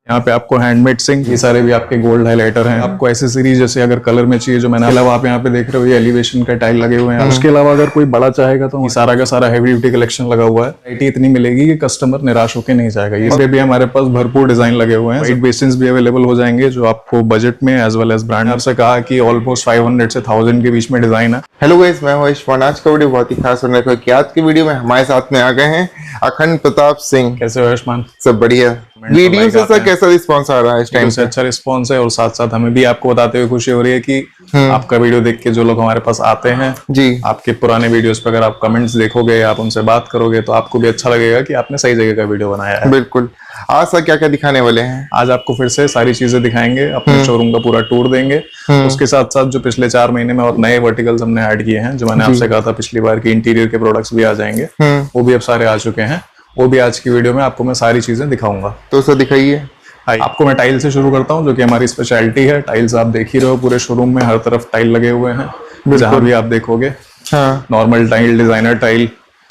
यहाँ पे आपको हैंडमेड सिंक, ये सारे भी आपके गोल्ड हाइलाइटर हैं। आपको एसेसरीज जैसे अगर कलर में चाहिए जो मैंने अलावा आप यहाँ पे देख रहे हो, ये एलिवेशन का टाइल लगे हुए हैं। उसके अलावा अगर कोई बड़ा चाहेगा तो सारा का सारा हैवी ड्यूटी कलेक्शन लगा हुआ है। वैरायटी इतनी मिलेगी कि कस्टमर निराश होकर नहीं जाएगा। इसमें भी हमारे पास भरपूर डिजाइन लगे हुए हैं। वाइट बेसिन्स भी अवेलेबल हो जाएंगे जो आपको बजट में एज वेल एज ब्रांड। आपसे कहा कि ऑलमोस्ट 500 से 1000 के बीच में डिजाइन है। हेलो गाइस, मैं हूं यशमान। आज का वीडियो बहुत ही खास होने लगा कि आज की वीडियो में हमारे साथ में आ गए हैं अखंड प्रताप सिंह। कैसे हो यशमान? सब बढ़िया। वीडियो से सर कैसा रिस्पांस आ रहा है इस टाइम से? अच्छा रिस्पांस है और साथ साथ हमें भी आपको बताते हुए खुशी हो रही है कि आपका वीडियो देख के जो लोग हमारे पास आते हैं जी, आपके पुराने वीडियोस पे अगर आप कमेंट्स देखोगे, आप उनसे बात करोगे तो आपको भी अच्छा लगेगा कि आपने सही जगह का वीडियो बनाया है। बिल्कुल। आज सर क्या क्या दिखाने वाले हैं? आज आपको फिर से सारी चीजें दिखाएंगे, अपने शोरूम का पूरा टूर देंगे। उसके साथ साथ जो पिछले 4 महीने में और नए वर्टिकल्स हमने ऐड किए हैं, जो मैंने आपसे कहा था पिछली बार की इंटीरियर के प्रोडक्ट्स भी आ जाएंगे, वो भी अब सारे आ चुके हैं। वो भी आज की वीडियो में आपको मैं सारी चीजें दिखाऊंगा। तो सर दिखाइए। आपको मैं टाइल से शुरू करता हूं जो कि हमारी स्पेशलिटी है। टाइल्स आप देख ही रहे हो, पूरे शोरूम में हर तरफ टाइल लगे हुए हैं। जहां भी आप देखोगे नॉर्मल टाइल, डिजाइनर टाइल,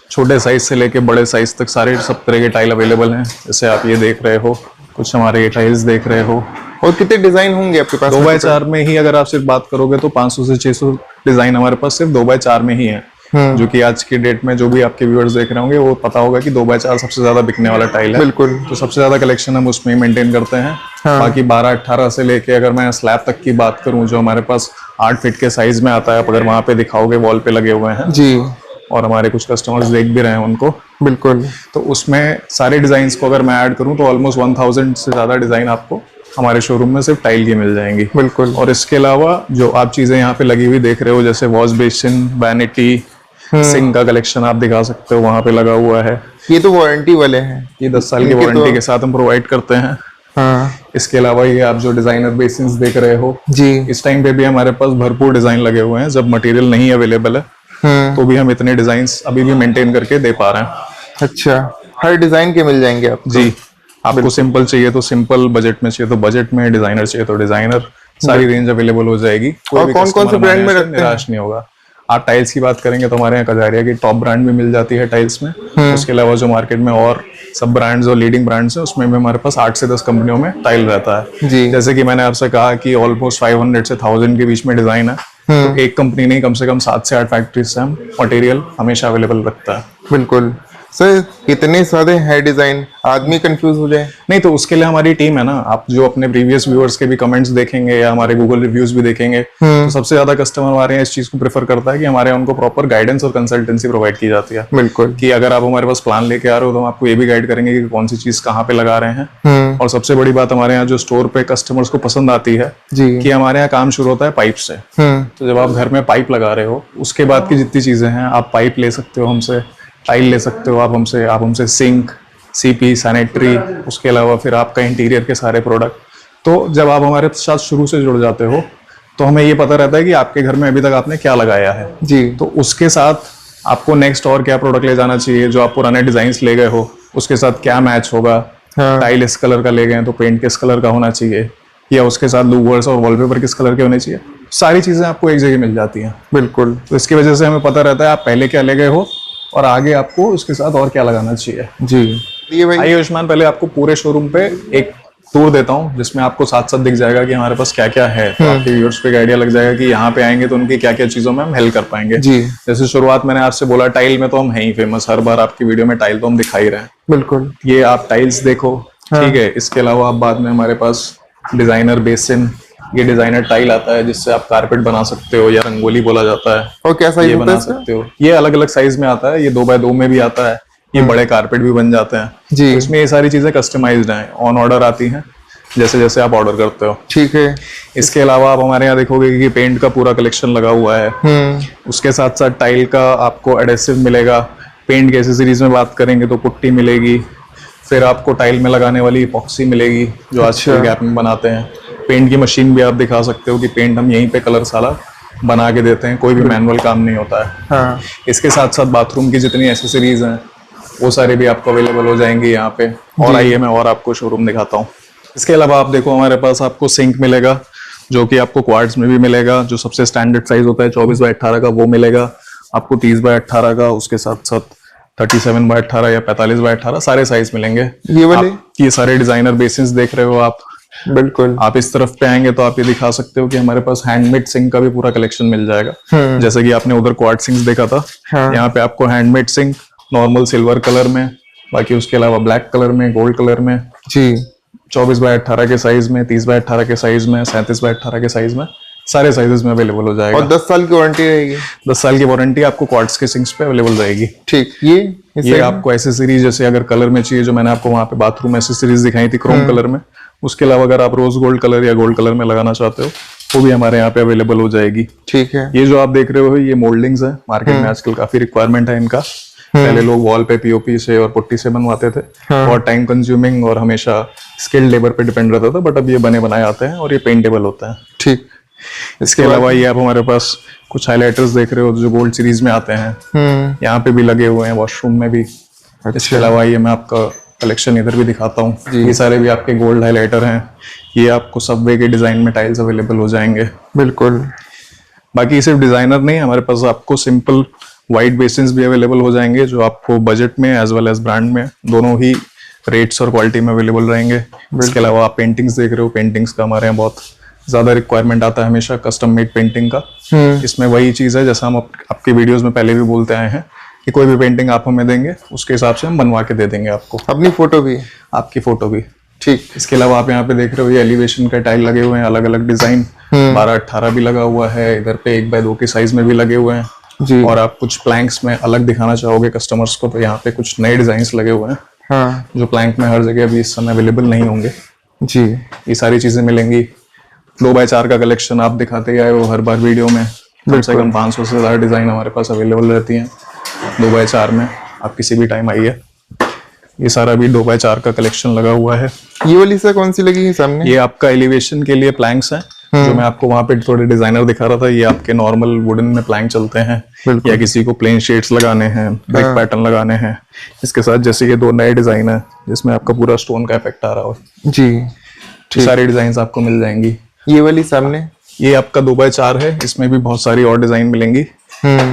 छोटे साइज से लेके बड़े साइज तक सारे सब तरह के टाइल अवेलेबल हैं। जैसे आप ये देख रहे हो, कुछ हमारे ये टाइल्स देख रहे हो। और कितने डिजाइन होंगे आपके पास? 2x4 में ही अगर आप सिर्फ बात करोगे तो 500 से 600 डिजाइन हमारे पास सिर्फ 2x4 में ही है। जो कि आज की डेट में जो भी आपके व्यूअर्स देख रहे होंगे वो पता होगा कि 2x4 सबसे ज्यादा बिकने वाला टाइल है। बिल्कुल। तो सबसे ज्यादा कलेक्शन हम उसमें मेंटेन करते हैं। बाकी 12-18 से लेके अगर मैं स्लैब तक की बात करूं, जो हमारे पास 8 फीट के साइज में आता है, अगर वहां पे दिखाओगे वॉल पे लगे हुए हैं जी, और हमारे कुछ कस्टमर्स देख भी रहे हैं उनको। बिल्कुल। तो उसमें सारे डिजाइन को अगर मैं ऐड करूं तो ऑलमोस्ट 1000 से ज्यादा डिजाइन आपको हमारे शोरूम में सिर्फ टाइल की मिल जाएंगी। बिल्कुल। और इसके अलावा जो आप चीजें यहाँ पे लगी हुई देख रहे हो, जैसे वॉश बेसिन, वैनिटी, सिंक का कलेक्शन आप दिखा सकते हो, वहां पे लगा हुआ है। ये तो वारंटी वाले हैं। ये 10 साल की वारंटी के साथ हम प्रोवाइड करते हैं। इसके अलावा ये आप जो डिजाइनर बेसिन्स देख रहे हो जी, इस टाइम पे भी हमारे पास भरपूर डिजाइन लगे हुए हैं। जब मटेरियल नहीं अवेलेबल है तो भी हम इतने डिजाइन अभी भी मेंटेन करके दे पा रहे हैं। अच्छा, हर डिजाइन के मिल जाएंगे आपको? जी, आपको सिंपल चाहिए तो सिंपल, बजट में चाहिए तो बजट में, डिजाइनर चाहिए तो डिजाइनर, सारी रेंज अवेलेबल हो जाएगी। और कौन कौन से ब्रांड में रखते हैं? निराश नहीं होगा। आप टाइल्स की बात करेंगे तो हमारे यहाँ कजारिया की टॉप ब्रांड भी मिल जाती है टाइल्स में। उसके अलावा जो मार्केट में और सब ब्रांड्स और लीडिंग ब्रांड्स हैं उसमें भी हमारे पास 8 से 10 कंपनियों में टाइल रहता है। जी। जैसे कि मैंने आपसे कहा कि ऑलमोस्ट 500 से 1000 के बीच में डिजाइन है। तो एक कंपनी नहीं, कम से कम 7 से 8 फैक्ट्री से हम मटेरियल हमेशा अवेलेबल रखता है। बिल्कुल। सर इतने सारे है डिजाइन, आदमी कंफ्यूज हो जाए? नहीं, तो उसके लिए हमारी टीम है ना। आप जो अपने प्रीवियस व्यूअर्स के भी कमेंट्स देखेंगे या हमारे गूगल रिव्यूज भी देखेंगे तो सबसे ज्यादा कस्टमर हमारे यहाँ इस चीज को प्रेफर करता है कि हमारे यहाँ उनको प्रॉपर गाइडेंस और कंसल्टेंसी प्रोवाइड की जाती है। बिल्कुल। कि अगर आप हमारे पास प्लान लेके आ रहे हो तो हम आपको ये भी गाइड करेंगे कि कौन सी चीज कहाँ पे लगा रहे हैं। और सबसे बड़ी बात हमारे यहाँ जो स्टोर पे कस्टमर्स को पसंद आती है जी, कि हमारे यहाँ काम शुरू होता है पाइप से। तो जब आप घर में पाइप लगा रहे हो उसके बाद की जितनी चीजें हैं, आप पाइप ले सकते हो हमसे, टाइल ले सकते हो आप हमसे सिंक, सीपी, सैनिटरी, उसके अलावा फिर आपका इंटीरियर के सारे प्रोडक्ट। तो जब आप हमारे साथ शुरू से जुड़ जाते हो तो हमें ये पता रहता है कि आपके घर में अभी तक आपने क्या लगाया है जी। तो उसके साथ आपको नेक्स्ट और क्या प्रोडक्ट ले जाना चाहिए, जो आप पुराने डिजाइन ले गए हो उसके साथ क्या मैच होगा। टाइल इस कलर का ले गए तो पेंट किस कलर का होना चाहिए, या उसके साथ लूवर्स और वॉलपेपर किस कलर के होने चाहिए। सारी चीजें आपको एक जगह मिल जाती हैं। बिल्कुल। तो इसकी वजह से हमें पता रहता है आप पहले क्या ले गए हो और आगे आपको उसके साथ और क्या लगाना चाहिए। जी। ये भाई आइए आयुष्मान, पहले आपको पूरे शोरूम पे एक टूर देता हूँ जिसमें आपको साथ साथ दिख जाएगा कि हमारे पास क्या क्या है। तो आपके व्यूअर्स पे आइडिया लग जाएगा कि यहाँ पे आएंगे तो उनकी क्या क्या चीजों में हम हेल्प कर पाएंगे। जी। जैसे शुरुआत मैंने आपसे बोला, टाइल में तो हम है ही फेमस, हर बार आपकी वीडियो में टाइल तो हम दिखा ही रहे हैं। बिल्कुल। ये आप टाइल्स देखो, ठीक है। इसके अलावा आप बाद में हमारे पास डिजाइनर बेसिन, ये डिजाइनर टाइल आता है जिससे आप कारपेट बना सकते हो या रंगोली बोला जाता है। और क्या साइज ये होता बना है सकते हो। ये अलग अलग साइज में आता है, ये 2x2 में भी आता है, ये बड़े कारपेट भी बन जाते हैं। जी। तो इसमें ये सारी चीजें कस्टमाइज्ड हैं, ऑन ऑर्डर आती हैं जैसे जैसे आप ऑर्डर करते हो। ठीक है। इसके अलावा आप हमारे यहाँ देखोगे कि पेंट का पूरा कलेक्शन लगा हुआ है। उसके साथ साथ टाइल का आपको एडेसिव मिलेगा। पेंट के एसेसरीज में बात करेंगे तो पुट्टी मिलेगी, फिर आपको टाइल में लगाने वाली इपॉक्सी मिलेगी जो आजकल गैप में बनाते हैं। पेंट की मशीन भी आप दिखा सकते हो कि पेंट हम यहीं पे कलर साला बना के देते हैं, कोई भी मैनुअल काम नहीं होता है। इसके साथ साथ बाथरूम की जितनी एसेसरीज हैं वो सारी भी आपको अवेलेबल हो जाएंगी यहाँ पे। और आइए मैं और आपको शोरूम दिखाता हूँ। इसके अलावा आप देखो हमारे पास आपको सिंक मिलेगा जो कि आपको क्वार्ट्ज में भी मिलेगा, जो सबसे स्टैंडर्ड साइज होता है 24x18 का वो मिलेगा आपको 30x18 का। उसके साथ साथ 37/18 या 45/18 सारे साइज मिलेंगे। ये वाले ये सारे डिजाइनर बेसिस देख रहे हो आप। बिल्कुल। आप इस तरफ पे आएंगे तो आप ये दिखा सकते हो कि हमारे पास हैंडमेड सिंक का भी पूरा कलेक्शन मिल जाएगा। जैसे कि आपने उधर क्वाड सिंक्स देखा था, यहाँ पे आपको handmade sink normal silver colour में, बाकी उसके अलावा ब्लैक कलर में, गोल्ड कलर में जी, 24/18 के साइज में, 30/18 के साइज में, 37/18 के साइज में, सारे साइजेस में अवेलेबल हो जाएगा। और 10 साल की वारंटी रहेगी। 10 साल की वारंटी आपको क्वार्ट्स के सिंक्स पे अवेलेबल रहेगी। ठीक। ये आपको एसेसरीज जैसे अगर कलर में चाहिए, जो मैंने आपको वहाँ पे बाथरूम एसेसरीज दिखाई थी क्रोम कलर में, उसके अलावा अगर आप रोज गोल्ड कलर या गोल्ड कलर में लगाना चाहते हो वो भी हमारे यहाँ पे अवेलेबल हो जाएगी। ठीक है। ये जो आप देख रहे हो ये मोल्डिंग्स है, मार्केट में आजकल काफी रिक्वायरमेंट है इनका। पहले लोग वॉल पे पीओपी से और पुट्टी से बनवाते थे, बहुत टाइम कंज्यूमिंग और हमेशा स्किल्ड लेबर पे डिपेंड रहता था, बट अब ये बने बनाए आते हैं और ये पेंटेबल होता है। ठीक। इसके अलावा ये आप हमारे पास कुछ हाइलाइटर्स देख रहे हो जो गोल्ड सीरीज में आते हैं, यहाँ पे भी लगे हुए हैं, वॉशरूम में भी। इसके अलावा ये मैं आपका कलेक्शन इधर भी दिखाता हूँ, ये सारे भी आपके गोल्ड हाइलाइटर हैं। ये आपको सबवे के डिजाइन में टाइल्स अवेलेबल हो जाएंगे। बिल्कुल। बाकी सिर्फ डिजाइनर नहीं, हमारे पास आपको सिंपल वाइट बेसिन्स भी अवेलेबल हो जाएंगे, जो आपको बजट में एज वेल एज ब्रांड में दोनों ही रेट्स और क्वालिटी में अवेलेबल रहेंगे। इसके अलावा आप पेंटिंग्स देख रहे हो, पेंटिंग्स का हमारे यहाँ बहुत ज्यादा रिक्वायरमेंट आता है हमेशा कस्टम मेड पेंटिंग का। इसमें वही चीज है जैसा हम आपके वीडियोस में पहले भी बोलते आए हैं कि कोई भी पेंटिंग आप हमें देंगे उसके हिसाब से हम बनवा के दे देंगे आपको। अपनी फोटो भी? आपकी फोटो भी। ठीक। इसके अलावा आप यहाँ पे देख रहे हो ये एलिवेशन के टाइल लगे हुए हैं, अलग अलग डिजाइन, 12/18 भी लगा हुआ है, इधर पे 1x2 के साइज में भी लगे हुए हैं जी। और आप कुछ प्लैंक्स में अलग दिखाना चाहोगे कस्टमर्स को तो यहाँ पे कुछ नए डिजाइन लगे हुए हैं। हाँ। जो प्लैंक में हर जगह अभी इस समय अवेलेबल नहीं होंगे जी। ये सारी चीजें मिलेंगी। 2x4 का कलेक्शन आप दिखाते ही आए हो हर बार वीडियो में, कम से कम 500 से ज्यादा डिजाइन हमारे पास अवेलेबल रहती हैं 2x4 में। आप किसी भी टाइम आइए। ये सारा भी 2x4 का कलेक्शन लगा हुआ है। ये वाली सर कौन सी लगी है सामने? ये आपका एलिवेशन के लिए प्लैंक्स हैं, जो मैं आपको वहां पे थोड़े डिजाइनर दिखा रहा था। ये आपके नॉर्मल वुडन में प्लैंक चलते हैं, या किसी को प्लेन शेड्स लगाने हैं, ब्रिक पैटर्न लगाने हैं। इसके साथ जैसे ये 2 नए डिजाइन है जिसमें आपका पूरा स्टोन का इफेक्ट आ रहा हो जी। सारी डिजाइन आपको मिल जाएंगी। ये वाली सामने ये आपका 2x4 है, इसमें भी बहुत सारी और डिजाइन मिलेंगी।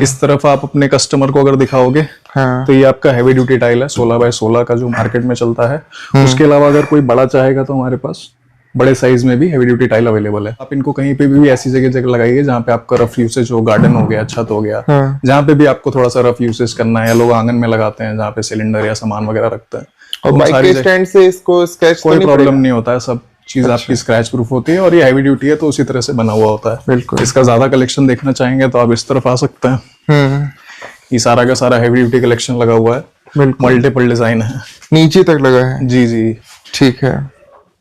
इस तरफ आप अपने कस्टमर को अगर दिखाओगे तो ये आपका हैवी ड्यूटी टाइल है 16x16 का जो मार्केट में चलता है। उसके अलावा अगर कोई बड़ा चाहेगा तो हमारे पास बड़े साइज में भी हैवी ड्यूटी टाइल अवेलेबल है। आप इनको कहीं पे भी ऐसी जगह लगाइए जहाँ पे आपका रफ यूसेज हो, गार्डन हो गया, छत हो गया, जहाँ पे भी आपको थोड़ा सा रफ यूसेज करना है, या लोग आंगन में लगाते हैं जहाँ पे सिलेंडर या सामान वगैरह रखते हैं। और बाइक के स्टैंड से इसको स्क्रैच कोई प्रॉब्लम नहीं होता है, सब चीज आपकी स्क्रैच प्रूफ होती है और ये हैवी ड्यूटी है तो उसी तरह से बना हुआ होता है। बिल्कुल। इसका ज्यादा कलेक्शन देखना चाहेंगे तो आप इस तरफ आ सकते हैं। ये सारा का सारा हैवी ड्यूटी कलेक्शन लगा हुआ है, मल्टीपल डिजाइन है, नीचे तक लगा है। जी जी। ठीक है।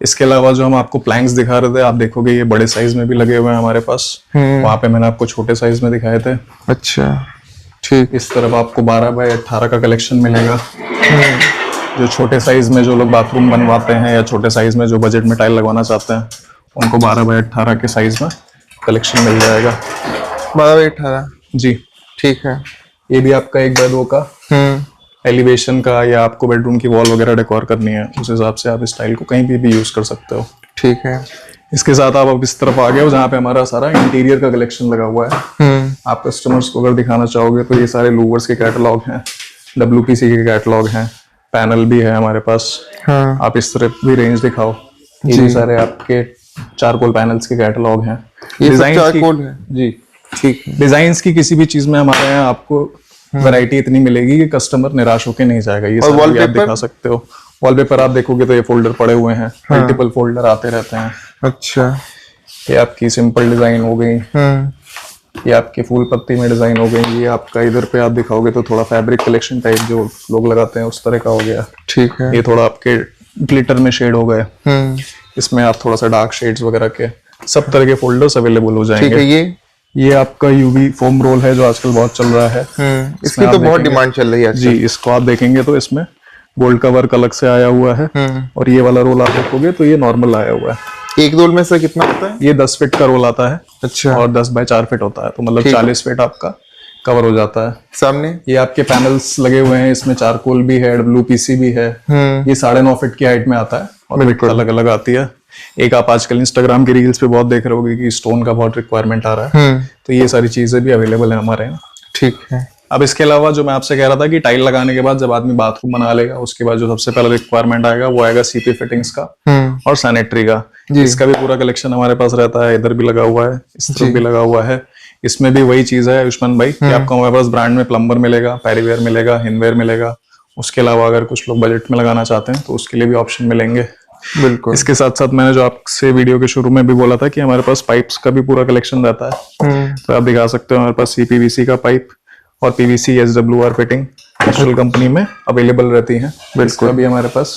इसके अलावा जो हम आपको प्लैंक्स दिखा रहे थे, आप देखोगे ये बड़े साइज में भी लगे हुए हैं हमारे पास। वहां पे मैंने आपको छोटे साइज में दिखाए थे। अच्छा। ठीक। इस तरफ आपको 12x18 का कलेक्शन मिलेगा। जो छोटे साइज में जो लोग बाथरूम बनवाते हैं या छोटे साइज में जो बजट में टाइल लगवाना चाहते हैं उनको 12x18 के साइज में कलेक्शन मिल जाएगा। 12x18 जी। ठीक है। ये भी आपका 1x2 का एलिवेशन का, या आपको बेडरूम की वॉल वगैरह डेकोर करनी है उस हिसाब से आप इस टाइल को कहीं भी यूज कर सकते हो। ठीक है। इसके साथ आप अब इस तरफ आ गए हो जहाँ पे हमारा सारा इंटीरियर का कलेक्शन लगा हुआ है। आप कस्टमर्स को अगर दिखाना चाहोगे तो ये सारे लूवर्स के कैटलॉग हैं, WPC के कैटलॉग हैं, पैनल भी है हमारे पास। आप इस तरफ भी रेंज दिखाओ। ये भी सारे आपके चारकोल पैनल्स के कैटलॉग हैं। ये सब डिजाइन चारकोल है जी। ठीक। डिजाइन्स की किसी भी चीज में हमारे यहाँ आपको वैरायटी इतनी मिलेगी कि कस्टमर निराश होकर नहीं जाएगा। ये सारे भी आप दिखा सकते हो। वॉलपेपर आप देखोगे तो ये फोल्डर पड़े हुए हैं, मल्टीपल फोल्डर आते रहते हैं। अच्छा। ये आपकी सिंपल डिजाइन हो गई, ये आपकी फूल पत्ती में डिजाइन हो गई, ये आपका इधर पे आप दिखाओगे तो थोड़ा फैब्रिक कलेक्शन टाइप जो लोग लगाते हैं उस तरह का हो गया। ठीक है। ये थोड़ा आपके ग्लिटर में शेड हो गए, इसमें आप थोड़ा सा डार्क शेड्स वगैरह के सब तरह के फोल्डर्स अवेलेबल हो जाएंगे। ठीक है। ये आपका यूवी फोम रोल है जो आजकल बहुत चल रहा है। इसकी तो बहुत डिमांड चल रही है जी। इसको आप देखेंगे तो इसमें गोल्ड का वर्क अलग से आया हुआ है, और ये वाला रोल आप देखोगे तो ये नॉर्मल आया हुआ है। एक रोल में से कितना होता है? ये 10 फीट का रोल आता है। अच्छा। और 10x4 फीट होता है, तो मतलब 40 फीट आपका कवर हो जाता है। सामने ये आपके पैनल्स लगे हुए हैं, इसमें चारकोल भी है, WPC भी है। ये 9.5 फीट की हाइट में आता है और बिल्कुल अलग अलग आती है। एक आप आजकल इंस्टाग्राम की रील्स पे बहुत देख रहे होगे कि स्टोन का बहुत रिक्वायरमेंट आ रहा है, तो ये सारी चीजें भी अवेलेबल है हमारे यहाँ। ठीक है। अब इसके अलावा जो मैं आपसे कह रहा था कि टाइल लगाने के बाद जब आदमी बाथरूम बना लेगा, उसके बाद जो सबसे पहला रिक्वायरमेंट आएगा वो आएगा सीपी फिटिंग्स का और सैनिटरी का। इसका भी पूरा कलेक्शन हमारे पास रहता है। इधर भी लगा हुआ है, इस तरफ भी लगा हुआ है। इसमें भी वही चीज है आयुष्मान भाई कि आपको हमारे पास ब्रांड में प्लम्बर मिलेगा, पैरीवेयर मिलेगा, हिनवेयर मिलेगा। उसके अलावा अगर कुछ लोग बजट में लगाना चाहते हैं तो उसके लिए भी ऑप्शन मिलेंगे। बिल्कुल। इसके साथ साथ मैंने जो आपसे वीडियो के शुरू में भी बोला था कि हमारे पास पाइप्स का भी पूरा कलेक्शन रहता है। तो आप दिखा सकते हो हमारे पास CPVC का पाइप और PVC SWR fitting Castrol company में अवेलेबल रहती है। बिल्कुल। अभी हमारे पास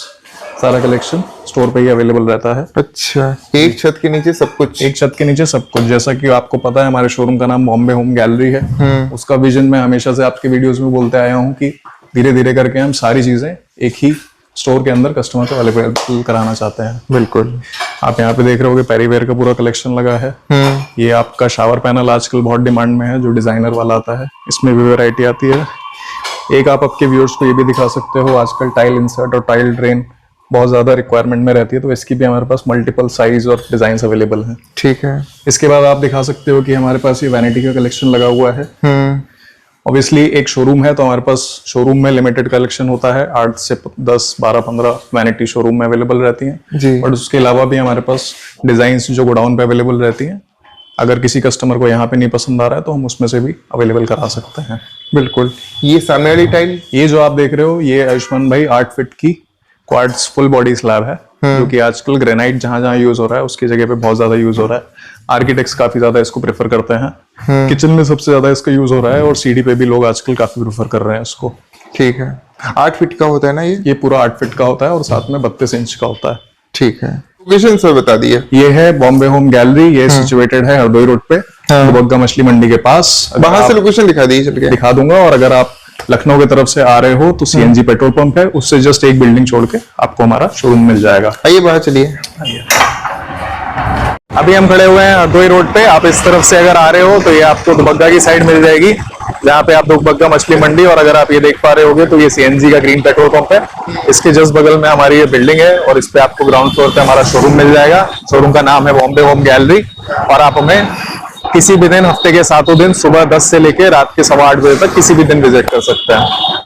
सारा कलेक्शन स्टोर पे ही अवेलेबल रहता है। अच्छा, एक छत के नीचे सब कुछ? एक छत के नीचे सब कुछ। जैसा कि आपको पता है हमारे शोरूम का नाम बॉम्बे होम गैलरी है। उसका विजन मैं हमेशा से आपके वीडियोस में बोलते आया हूँ कि धीरे धीरे करके हम सारी चीजें एक ही स्टोर के अंदर कस्टमर को अवेलेबल कराना चाहते हैं। बिल्कुल। आप यहाँ पे देख रहे होगे पैरीवेयर का पूरा कलेक्शन लगा है। ये आपका शावर पैनल आजकल बहुत डिमांड में है, जो डिजाइनर वाला आता है। इसमें भी वैरायटी आती है। एक आप आपके व्यूअर्स को ये भी दिखा सकते हो, आजकल टाइल इंसर्ट और टाइल ड्रेन बहुत ज्यादा रिक्वायरमेंट में रहती है, तो इसकी भी हमारे पास मल्टीपल साइज और डिजाइन अवेलेबल है। ठीक है। इसके बाद आप दिखा सकते हो कि हमारे पास ये वैनिटी का कलेक्शन लगा हुआ है। ऑब्वियसली एक शोरूम है तो हमारे पास शोरूम में लिमिटेड कलेक्शन होता है। 8 से 10, 12, 15 वैनिटी शोरूम में अवेलेबल रहती हैं। और उसके अलावा भी हमारे पास डिजाइन्स जो गोडाउन पे अवेलेबल रहती हैं। अगर किसी कस्टमर को यहाँ पे नहीं पसंद आ रहा है तो हम उसमें से भी अवेलेबल करा सकते हैं। बिल्कुल। ये सामने वाली टाइल, ये जो आप देख रहे हो, ये आयुष्मान भाई 8 फीट की क्वार्ट्ज फुल बॉडी स्लैब है, जो कि आजकल ग्रेनाइट जहां जहां यूज हो रहा है उसकी जगह पे बहुत ज्यादा यूज हो रहा है। आर्किटेक्ट्स काफी ज्यादा इसको प्रेफर करते हैं। किचन में सबसे ज्यादा इसका यूज हो रहा है और सीढ़ी पे भी लोग आजकल काफी प्रेफर कर रहे हैं इसको। ठीक है। 8 फीट का होता है ना ये? ये पूरा 8 फीट का होता है और साथ में 32 इंच का होता है। ठीक है। लोकेशन सर बता दिए। ये है बॉम्बे होम गैलरी। ये सिचुएटेड है हरदोई रोड पे, दुबग्गा मछली मंडी के पास। बाहर से लोकेशन दिखा दीजिए, चल के दिखा दूंगा। और अगर आप लखनऊ की तरफ से आ रहे हो तो CNG पेट्रोल पंप है, उससे जस्ट एक बिल्डिंग छोड़ के आपको हमारा शोरूम मिल जाएगा। आइए बाहर चलिए। अभी हम खड़े हुए हैं हरदोई रोड पे। आप इस तरफ से अगर आ रहे हो तो ये आपको दुबग्गा की साइड मिल जाएगी, जहाँ पे आप दुबग्गा मछली मंडी, और अगर आप ये देख पा रहे होगे तो ये CNG का ग्रीन पेट्रोल पंप है। इसके जस्ट बगल में हमारी ये बिल्डिंग है और इस पे आपको ग्राउंड फ्लोर पे हमारा शोरूम मिल जाएगा। शोरूम का नाम है बॉम्बे होम गैलरी। और आप हमें किसी भी दिन, हफ्ते के 7 दिन, सुबह 10 से लेके रात के 8:15 बजे तक किसी भी दिन विजिट कर सकते हैं।